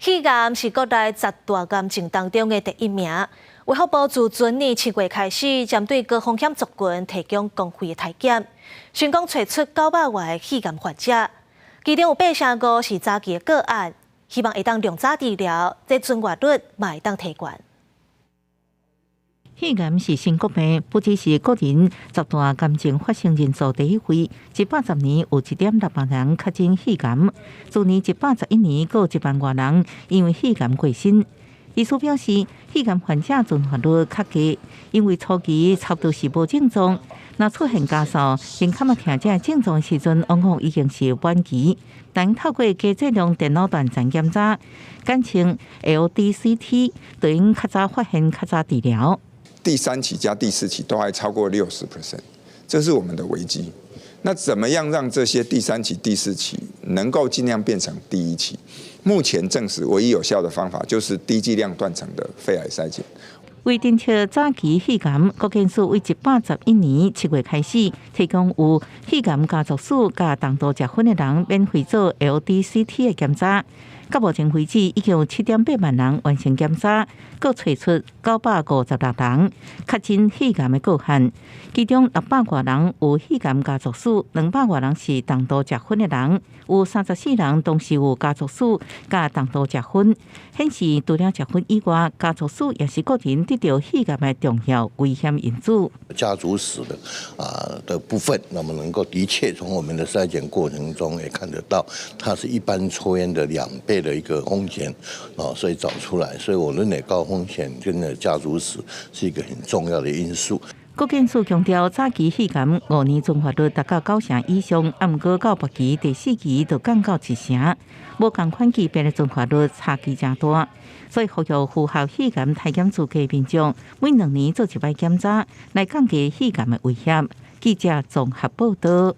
肺癌是各大10大癌症当中的第1名。卫福部自前年7月开始，针对高风险族群提供公费的体检，成功找出900外的肺癌患者，其中有805是早期的个案，希望会当量早治疗，这存活率嘛会当提高。肺癌是新国病，不只是个人10大癌症发生人数第1位，110年有1.6万人确诊肺癌，去年111年有1万多人因为肺癌过身。医师表示，肺癌患者存活率较低，因为初期差不多是无症状，若出现加速并较冇听这症状时阵，往往已经是晚期。但透过高质量电脑断层检查，简称 LDCT， 就用较早发现、较早治疗。第3期加第4期都还超过60%，这是我们的危机。那怎么样让这些第3期、第4期能够尽量变成第1期？目前证实唯一有效的方法就是低剂量断层的肺癌筛检。为侦测早期肺癌，国健署为111年7月开始，提供有肺癌家族史加重度食薰的人免费做 LDCT 的检查。到目前为止，已经有7.8万人完成检查，各找出956人确诊肺癌的个案，其中600多人有肺癌家族史，200多人是重度食薰的人，有34人同时有家族史加重度食薰，显示除了食薰以外，家族史也是个人得到肺癌的重要危险因子。家族史的部分，那么能够的确从我们的筛检过程中也看得到，它是一般抽烟的2倍的一个风险所以找出来，所以我认为高风险跟家族史是一个很重要的因素。国健署强调，早期肺癌5年存活率达到90%以上，不过到末期第4期就降到1成，无同款级别的存活率差距真大。所以呼吁符合肺癌体检资格民众，每2年做1摆检查，来降低肺癌的危险。记者综合报道。